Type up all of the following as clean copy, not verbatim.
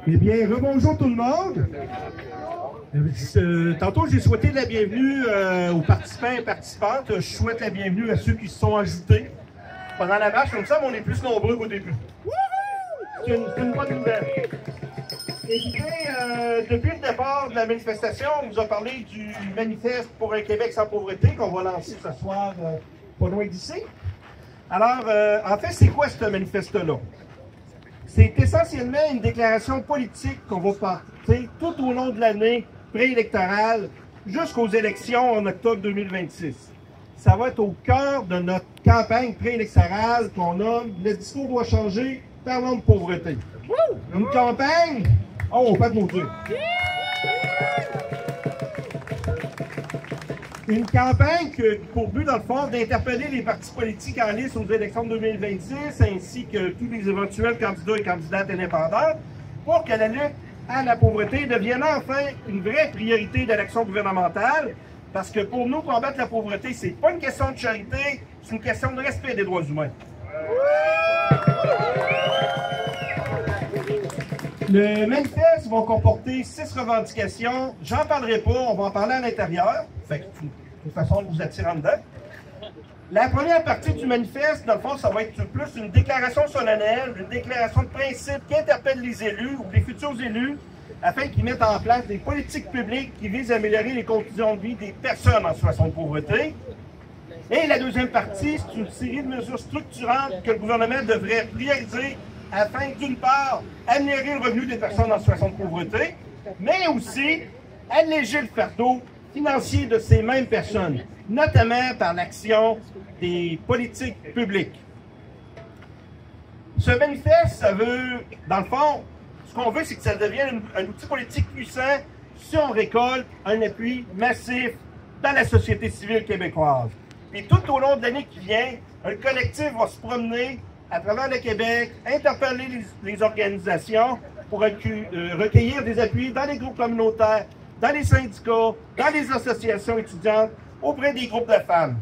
Eh bien, rebonjour tout le monde. Tantôt, j'ai souhaité la bienvenue aux participants et participantes. Je souhaite la bienvenue à ceux qui se sont ajoutés pendant la marche. Comme ça, on est plus nombreux qu'au début. C'est une bonne nouvelle. Écoutez, depuis le départ de la manifestation, on vous a parlé du manifeste pour un Québec sans pauvreté qu'on va lancer ce soir pas loin d'ici. Alors, en fait, c'est quoi ce manifeste-là? C'est essentiellement une déclaration politique qu'on va porter tout au long de l'année préélectorale jusqu'aux élections en octobre 2026. Ça va être au cœur de notre campagne préélectorale qu'on nomme « Le discours doit changer, parlons de pauvreté ». Une campagne... Oh, on peut applaudir. Une campagne qui pour but, dans le fond, d'interpeller les partis politiques en lice aux élections de 2026, ainsi que tous les éventuels candidats et candidates indépendantes, pour que la lutte à la pauvreté devienne enfin une vraie priorité de l'action gouvernementale, parce que pour nous, combattre la pauvreté, c'est pas une question de charité, c'est une question de respect des droits humains. Le manifeste va comporter 6 revendications. J'en parlerai pas, on va en parler à l'intérieur. Fait que, de toute façon, on vous attire en dedans. La première partie du manifeste, dans le fond, ça va être plus une déclaration solennelle, une déclaration de principe qui interpelle les élus ou les futurs élus afin qu'ils mettent en place des politiques publiques qui visent à améliorer les conditions de vie des personnes en situation de pauvreté. Et la deuxième partie, c'est une série de mesures structurantes que le gouvernement devrait prioriser afin, d'une part, améliorer le revenu des personnes en situation de pauvreté, mais aussi alléger le fardeau financier de ces mêmes personnes, notamment par l'action des politiques publiques. Ce manifeste, ça veut, dans le fond, ce qu'on veut, c'est que ça devienne un outil politique puissant si on récolte un appui massif dans la société civile québécoise. Et tout au long de l'année qui vient, un collectif va se promener à travers le Québec, interpeller les organisations pour recueillir des appuis dans les groupes communautaires, dans les syndicats, dans les associations étudiantes, auprès des groupes de femmes.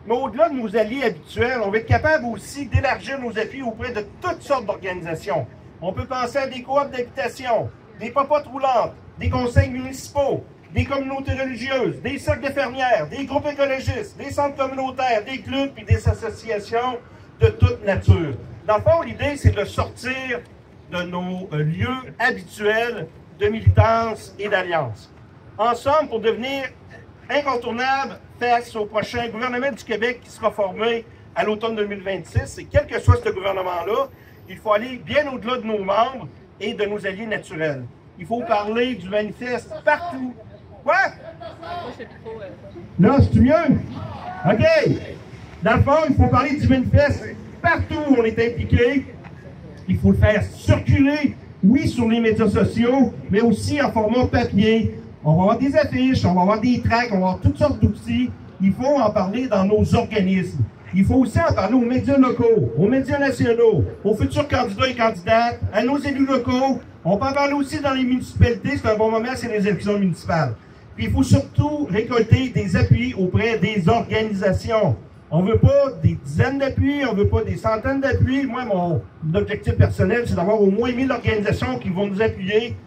Mais au-delà de nos alliés habituels, on va être capable aussi d'élargir nos appuis auprès de toutes sortes d'organisations. On peut penser à des coops d'habitation, des popotes roulantes, des conseils municipaux, des communautés religieuses, des cercles d'infirmières, des groupes écologistes, des centres communautaires, des clubs et des associations de toute nature. Dans le fond, l'idée, c'est de sortir de nos lieux habituels de militance et d'alliance. Ensemble, pour devenir incontournables face au prochain gouvernement du Québec qui sera formé à l'automne 2026, et quel que soit ce gouvernement-là, il faut aller bien au-delà de nos membres et de nos alliés naturels. Il faut parler du manifeste partout. Quoi? Là, c'est mieux? OK. Dans le fond, il faut parler du manifeste partout où on est impliqué. Il faut le faire circuler, oui, sur les médias sociaux, mais aussi en format papier. On va avoir des affiches, on va avoir des tracts, on va avoir toutes sortes d'outils. Il faut en parler dans nos organismes. Il faut aussi en parler aux médias locaux, aux médias nationaux, aux futurs candidats et candidates, à nos élus locaux. On peut en parler aussi dans les municipalités. C'est un bon moment, c'est les élections municipales. Puis il faut surtout récolter des appuis auprès des organisations. On ne veut pas des dizaines d'appuis, on ne veut pas des centaines d'appuis. Moi, mon objectif personnel, c'est d'avoir au moins 1000 organisations qui vont nous appuyer.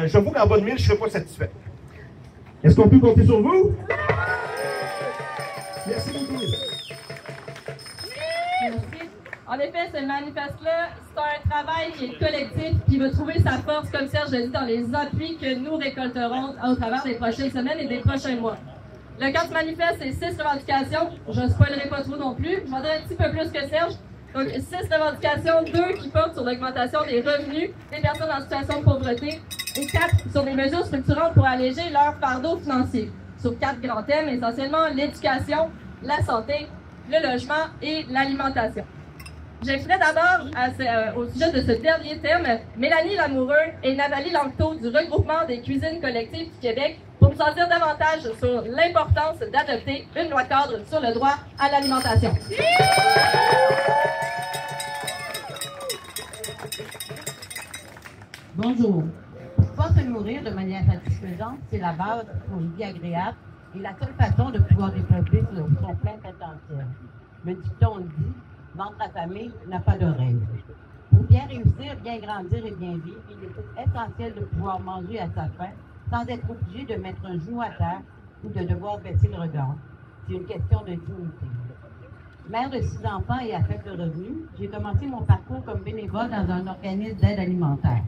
J'avoue qu'en bas de 1000, je ne serai pas satisfait. Est-ce qu'on peut compter sur vous? Merci beaucoup. Merci. En effet, ce manifeste-là, c'est un travail qui est collectif, qui va trouver sa force, comme Serge l'a dit, dans les appuis que nous récolterons au travers des prochaines semaines et des prochains mois. Le cadre du manifeste, c'est 6 revendications. Je ne spoilerai pas trop non plus. Je vais dire un petit peu plus que Serge. Donc, 6 revendications, 2 qui portent sur l'augmentation des revenus des personnes en situation de pauvreté et 4 sur des mesures structurantes pour alléger leur fardeau financier. Sur 4 grands thèmes, essentiellement l'éducation, la santé, le logement et l'alimentation. J'inviterai d'abord au sujet de ce dernier thème Mélanie Lamoureux et Nathalie Langteau du regroupement des cuisines collectives du Québec pour nous en dire davantage sur l'importance d'adopter une loi cadre sur le droit à l'alimentation. Bonjour. Pouvoir se nourrir de manière satisfaisante, c'est la base pour une vie agréable et la seule façon de pouvoir développer son plein potentiel. Le dicton dit « ventre affamé n'a pas d'oreille ». Pour bien réussir, bien grandir et bien vivre, il est essentiel de pouvoir manger à sa faim sans être obligé de mettre un genou à terre ou de devoir baisser le regard. C'est une question de dignité. Mère de 6 enfants et à faible revenu, j'ai commencé mon parcours comme bénévole dans un organisme d'aide alimentaire.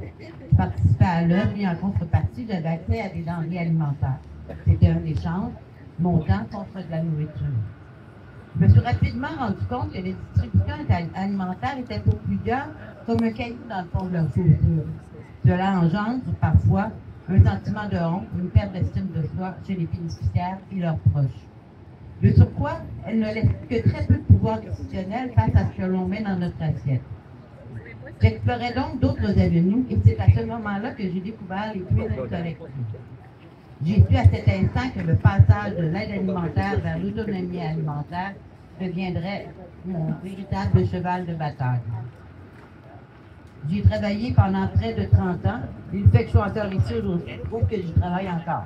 Je participais à l'œuvre et en contrepartie, j'avais accès à des denrées alimentaires. C'était un échange, montant contre de la nourriture. Je me suis rapidement rendu compte que les distributeurs alimentaires étaient pour plusieurs comme un caillou dans le fond de leur chaussure. Cela engendre parfois un sentiment de honte, une perte d'estime de soi chez les bénéficiaires et leurs proches. De surcroît, elle ne laisse que très peu de pouvoir décisionnel face à ce que l'on met dans notre assiette. J'explorais donc d'autres avenues et c'est à ce moment-là que j'ai découvert les cuisines collectives. J'ai su à cet instant que le passage de l'aide alimentaire vers l'autonomie alimentaire deviendrait mon véritable cheval de bataille. J'ai travaillé pendant près de 30 ans. Il fait que je suis encore ici aujourd'hui, je trouve que j'y travaille encore.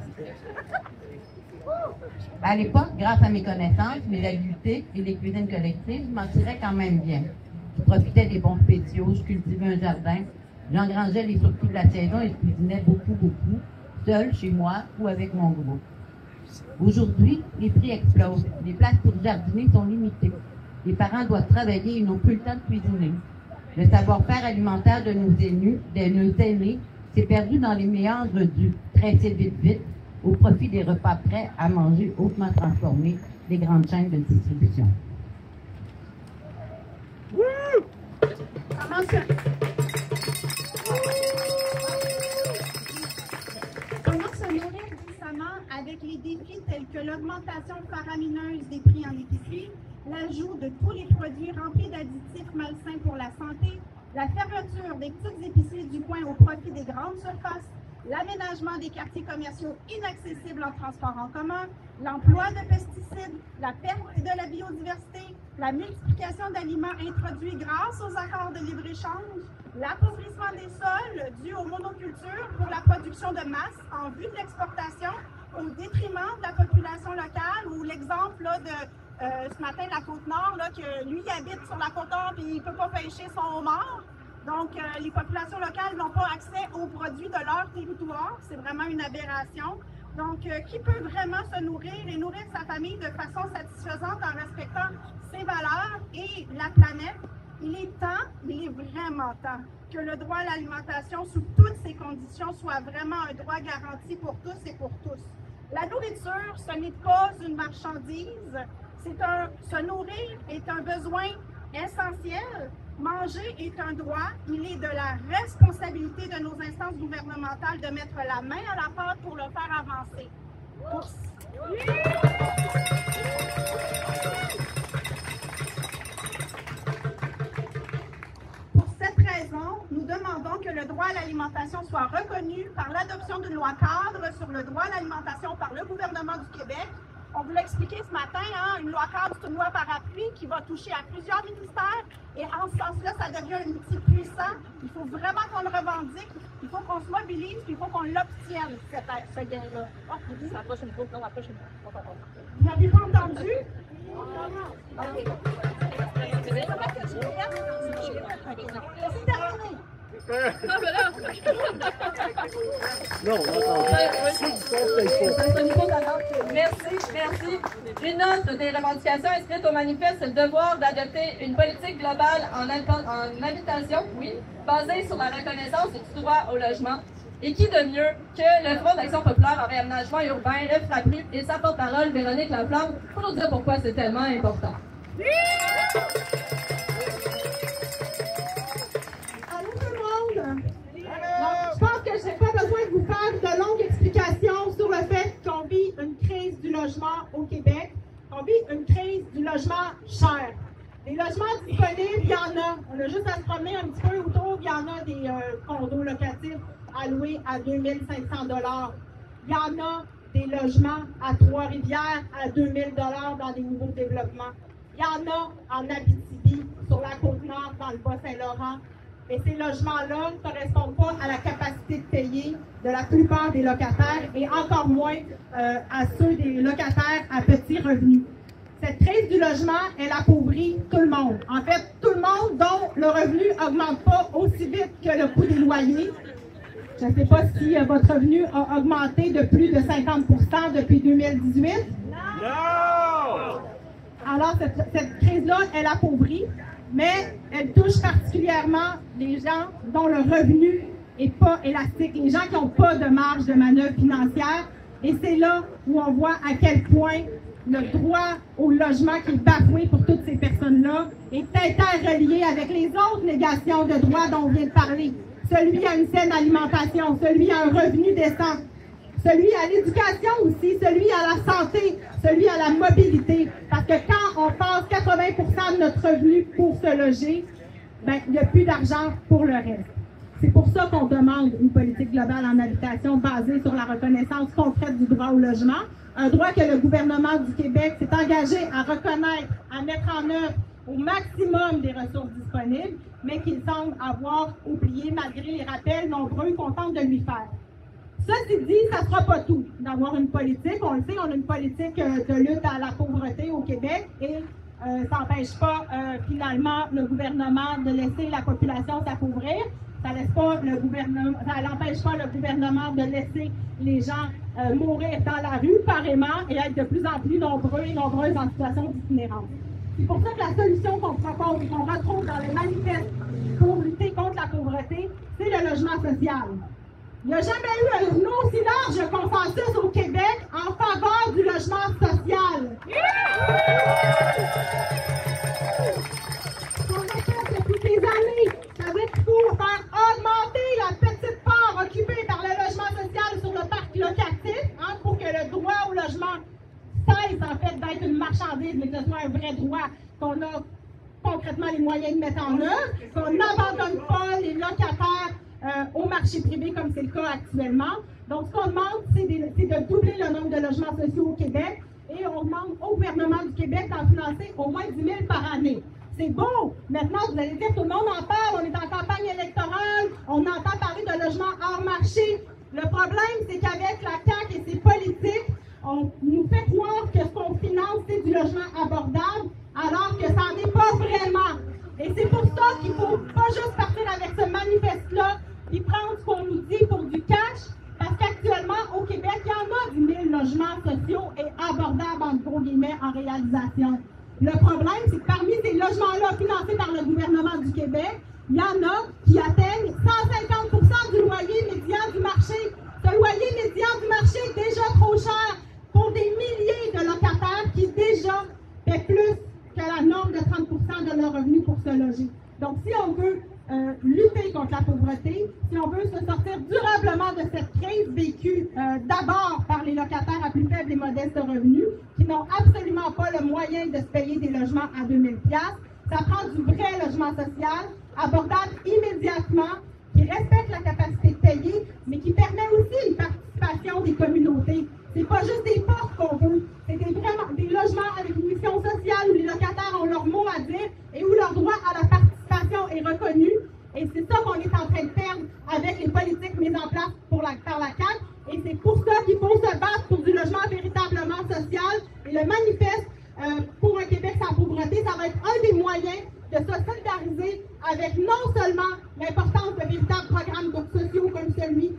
À l'époque, grâce à mes connaissances, mes habiletés et les cuisines collectives, je m'en tirais quand même bien. Je profitais des bons spéciaux, je cultivais un jardin, j'engrangeais les surplus de la saison et je cuisinais beaucoup, seul, chez moi ou avec mon groupe. Aujourd'hui, les prix explosent. Les places pour jardiner sont limitées. Les parents doivent travailler et n'ont plus le temps de cuisiner. Le savoir-faire alimentaire de nos aînés s'est perdu dans les méandres du trincer vite, au profit des repas prêts à manger hautement transformés des grandes chaînes de distribution. Comment se nourrir décemment avec les défis tels que l'augmentation faramineuse des prix en épicerie, l'ajout de tous les produits remplis d'additifs malsains pour la santé, la fermeture des petites épiceries du coin au profit des grandes surfaces, l'aménagement des quartiers commerciaux inaccessibles en transport en commun, l'emploi de pesticides, la perte de la biodiversité, la multiplication d'aliments introduits grâce aux accords de libre-échange, l'appauvrissement des sols dû aux monocultures pour la production de masse en vue de l'exportation au détriment de la population locale, ou l'exemple là, de ce matin de la Côte-Nord, là, que lui habite sur la Côte-Nord et il ne peut pas pêcher son homard. Donc, les populations locales n'ont pas accès aux produits de leur territoire. C'est vraiment une aberration. Donc, qui peut vraiment se nourrir et nourrir sa famille de façon satisfaisante en respectant ses valeurs et la planète? Il est temps, il est vraiment temps que le droit à l'alimentation sous toutes ses conditions soit vraiment un droit garanti pour tous et pour tous. La nourriture, ce n'est pas une marchandise. Se nourrir est un besoin essentiel. Manger est un droit. Il est de la responsabilité de nos instances gouvernementales de mettre la main à la pâte pour le faire avancer. Pour cette raison, nous demandons que le droit à l'alimentation soit reconnu par l'adoption d'une loi cadre sur le droit à l'alimentation par le gouvernement du Québec. On vous l'a expliqué ce matin, hein, une loi cadre, c'est une loi parapluie qui va toucher à plusieurs ministères. Et en ce sens-là, ça devient un outil puissant. Il faut vraiment qu'on le revendique. Il faut qu'on se mobilise, puis il faut qu'on l'obtienne, ce gain-là. Oh, c'est la prochaine fois. Non, la prochaine fois. Vous n'avez pas entendu? OK. C'est terminé. Merci. Une autre des revendications inscrites au manifeste, c'est le devoir d'adopter une politique globale en habitation, basée sur la reconnaissance du droit au logement. Et qui de mieux que le Front d'action populaire en réaménagement urbain, le FRAPLU et sa porte-parole, Véronique Laflamme, pour nous dire pourquoi c'est tellement important. Allô tout le monde? Je pense que je n'ai pas besoin de vous faire de longues explications sur le fait qu'on vit une crise du logement au Québec. On vit une crise du logement cher. Les logements disponibles, il y en a. On a juste à se promener un petit peu autour. Il y en a des condos locatifs à louer à 2500 $. Il y en a des logements à Trois-Rivières à 2000 $ dans des nouveaux développements. Il y en a en Abitibi, sur la Côte-Nord, dans le Bas-Saint-Laurent. Mais ces logements-là ne correspondent pas à la capacité de payer de la plupart des locataires et encore moins à ceux des locataires à petits revenus. cette crise du logement, elle appauvrit tout le monde. En fait, tout le monde dont le revenu n'augmente pas aussi vite que le coût des loyers. Je ne sais pas si votre revenu a augmenté de plus de 50% depuis 2018. Non! Alors, cette crise-là, elle appauvrit, mais elle touche particulièrement les gens dont le revenu n'est pas élastique, les gens qui n'ont pas de marge de manœuvre financière. Et c'est là où on voit à quel point le droit au logement qui est bafoué pour toutes ces personnes-là est interrelié avec les autres négations de droits dont on vient de parler. Celui à une saine alimentation, celui à un revenu décent, celui à l'éducation aussi, celui à la santé, celui à la mobilité. Parce que quand on passe 80% de notre revenu pour se loger, ben, il n'y a plus d'argent pour le reste. C'est pour ça qu'on demande une politique globale en habitation basée sur la reconnaissance concrète du droit au logement, un droit que le gouvernement du Québec s'est engagé à reconnaître, à mettre en œuvre au maximum des ressources disponibles, mais qu'il semble avoir oublié malgré les rappels nombreux qu'on tente de lui faire. Ceci dit, ça ne sera pas tout d'avoir une politique. On le sait, on a une politique de lutte à la pauvreté au Québec et ça n'empêche pas finalement le gouvernement de laisser la population s'appauvrir. Ça n'empêche pas le gouvernement de laisser les gens mourir dans la rue, pareillement, et être de plus en plus nombreux et nombreuses en situation d'itinérance. C'est pour ça que la solution qu'on propose et qu'on retrouve dans les manifestes pour lutter contre la pauvreté, c'est le logement social. Il n'y a jamais eu un aussi large consensus au Québec en faveur du logement social. Ce qu'on a fait depuis des années, ça veut dire qu'il faut faire augmenter la petite part occupée par le logement social sur le parc locatif, pour que le droit au logement cesse en fait d'être une marchandise, mais que ce soit un vrai droit, qu'on a concrètement les moyens de mettre en œuvre, qu'on n'abandonne pas les locataires au marché privé comme c'est le cas actuellement. Donc, ce qu'on demande, c'est de doubler le nombre de logements sociaux au Québec et on demande au gouvernement du Québec d'en financer au moins 10 000 par année. C'est beau! Maintenant, vous allez dire, tout le monde en parle, on est en campagne électorale, on entend parler de logements hors marché. Le problème, c'est qu'avec la CAQ et ses politiques, on nous fait croire que ce qu'on finance, c'est du logement abordable, alors que ça n'en est pas vraiment. Et c'est pour ça qu'il ne faut pas juste partir avec ce manifeste-là et prendre ce qu'on nous dit pour du cash, parce qu'actuellement, au Québec, il y en a 10 000 logements sociaux et abordables, entre gros guillemets, en réalisation. Le problème, c'est que parmi ces logements-là financés par le gouvernement du Québec, il y en a qui atteignent 150% du loyer médian du marché. Ce loyer médian du marché est déjà trop cher pour des milliers de locataires qui déjà paient plus que la norme de 30% de leurs revenus pour se loger. Donc, si on veut lutter contre la pauvreté, si on veut se sortir durablement de cette crise vécue d'abord par les locataires à plus faible et modestes revenus, qui n'ont absolument pas le moyen de se payer des logements à 2 000 $, ça prend du vrai logement social, abordable immédiatement, qui respecte la capacité de payer, mais qui permet aussi une participation des communautés. C'est pas juste des portes qu'on veut, c'est vraiment des logements avec une mission sociale où les locataires ont leur mot à dire et où leur droit à la participation est reconnu. Et c'est ça qu'on est en train de perdre avec les politiques mises en place par la CAQ. Et c'est pour ça qu'il faut se battre pour du logement véritablement social. Et le manifeste pour un Québec sans pauvreté, ça va être un des moyens de se solidariser avec non seulement l'importance de véritables programmes sociaux comme celui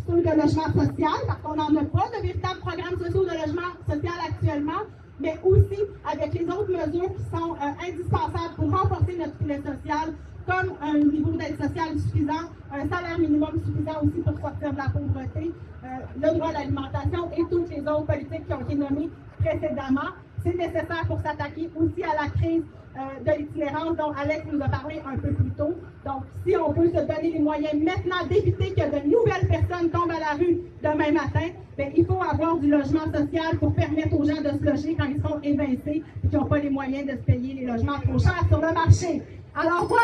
de logement social, parce qu'on n'en a pas de véritables programmes sociaux de logement social actuellement, mais aussi avec les autres mesures qui sont indispensables pour renforcer notre filet social, comme un niveau d'aide sociale suffisant, un salaire minimum suffisant aussi pour sortir de la pauvreté, le droit à l'alimentation et toutes les autres politiques qui ont été nommées précédemment. C'est nécessaire pour s'attaquer aussi à la crise de l'itinérance dont Alex nous a parlé un peu plus tôt. Donc, si on veut se donner les moyens maintenant d'éviter que de nouvelles personnes tombent à la rue demain matin, bien, il faut avoir du logement social pour permettre aux gens de se loger quand ils seront évincés et qui n'ont pas les moyens de se payer les logements trop chers sur le marché. Alors voilà!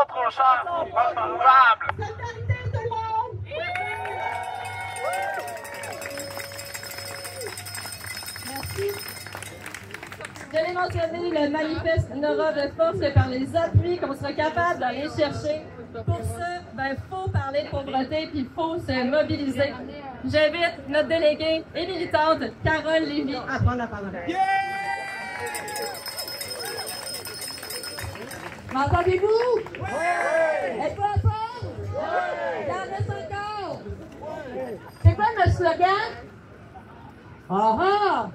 Trop cher, sont pas favorables. Solidarité, tout le monde! mentionné, le manifeste n'aura de force que par les appuis qu'on sera capable d'aller chercher. Pour ça, il faut parler de pauvreté puis il faut se mobiliser. J'invite notre déléguée et militante, Carole Lévy, à prendre la parole. M'entendez-vous? Oui! Êtes-vous en forme? Oui! Il en reste encore? Oui! C'est quoi notre slogan? Ah ah!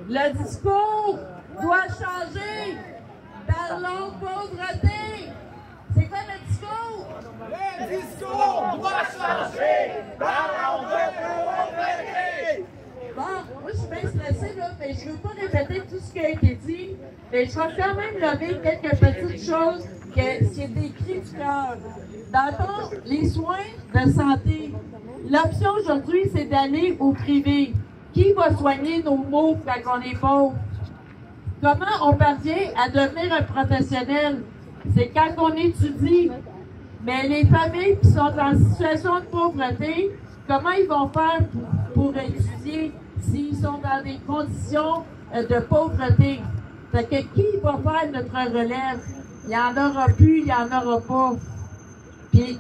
Le discours doit changer. Parlons pauvreté. C'est quoi le discours? Le discours doit changer. Parlons de pauvreté. Bon, moi je suis bien stressée là, mais je ne veux pas répéter tout ce qui a été dit, mais je vais quand même nommer quelques petites choses que c'est des cris du cœur. Dans le fond, les soins de santé, l'option aujourd'hui, c'est d'aller au privé. Qui va soigner nos maux quand on est pauvre? Comment on parvient à devenir un professionnel? C'est quand on étudie. Mais les familles qui sont en situation de pauvreté, comment ils vont faire pour étudier s'ils sont dans des conditions de pauvreté? Fait que qui va faire notre relève? Il n'y en aura plus, il n'y en aura pas. Puis,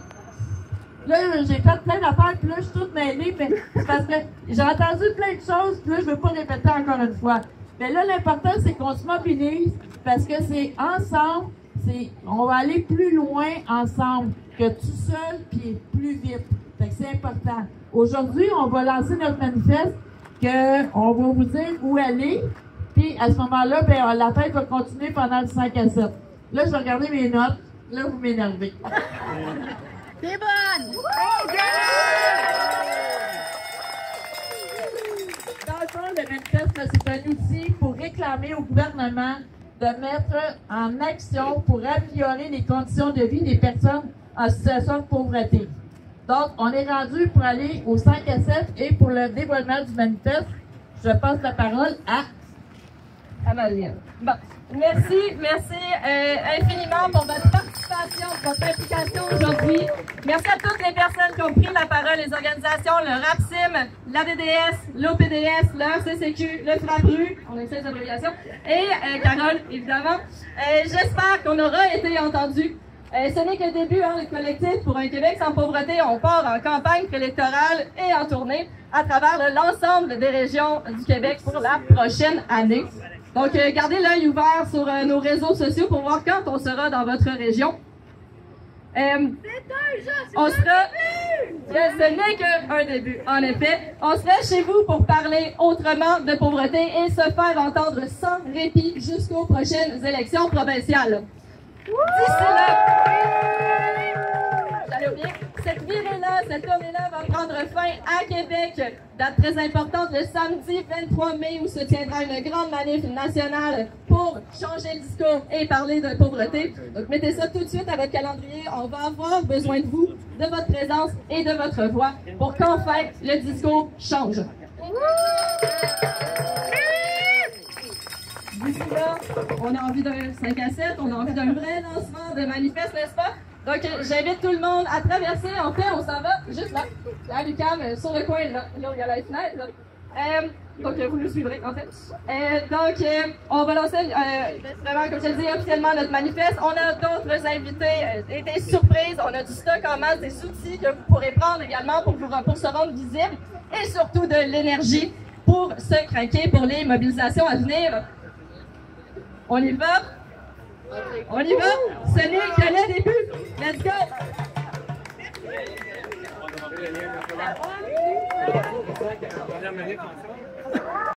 là, j'ai fait plein d'affaires, puis là, je suis toute mêlée, mais c'est parce que j'ai entendu plein de choses, puis là, je ne veux pas répéter encore une fois. Mais là, l'important, c'est qu'on se mobilise, parce que c'est ensemble, on va aller plus loin ensemble que tout seul, puis plus vite. Fait que c'est important. Aujourd'hui, on va lancer notre manifeste, qu'on va vous dire où aller, puis à ce moment-là, ben, la fête va continuer pendant le 5 à 7. Là, je vais regarder mes notes. Là, vous m'énervez. T'es bonne! Dans le fond, le manifeste, c'est un outil pour réclamer au gouvernement de mettre en action pour améliorer les conditions de vie des personnes en situation de pauvreté. Donc, on est rendu pour aller au 5 à 7 et pour le dévoilement du manifeste, je passe la parole à Marie-Ève. Bon, merci infiniment pour votre participation, votre implication aujourd'hui. Merci à toutes les personnes qui ont pris la parole, les organisations, le RAPSIM, l'ADDS, l'OPDS, le RCCQ, le FRAPRU, on a ces abréviations, et Carole, évidemment. J'espère qu'on aura été entendu. Ce n'est que le début, le collectif pour un Québec sans pauvreté. On part en campagne préélectorale et en tournée à travers l'ensemble des régions du Québec pour la prochaine année. Donc, gardez l'œil ouvert sur nos réseaux sociaux pour voir quand on sera dans votre région. On sera, ce n'est qu'un début, en effet. On sera chez vous pour parler autrement de pauvreté et se faire entendre sans répit jusqu'aux prochaines élections provinciales. D'ici là, j'allais oublier, cette virée-là, cette tournée-là va prendre fin à Québec. Date très importante, le samedi 23 mai où se tiendra une grande manif nationale pour changer le discours et parler de pauvreté. Donc mettez ça tout de suite à votre calendrier. On va avoir besoin de vous, de votre présence et de votre voix pour qu'enfin le discours change. D'ici là, on a envie d'un 5 à 7, on a envie d'un vrai lancement de manifeste, n'est-ce pas? Donc, j'invite tout le monde à traverser. En fait, on s'en va juste là, à l'UQAM, sur le coin, là où il y a la fenêtre. Là. Donc, vous nous suivrez, en fait. On va lancer, vraiment, comme je le dis, officiellement notre manifeste. On a d'autres invités, des surprises. On a du stock en masse, des outils que vous pourrez prendre également pour se rendre visible. Et surtout de l'énergie pour se craquer pour les mobilisations à venir. On y va? On y va? Ce n'est que le début. Let's go!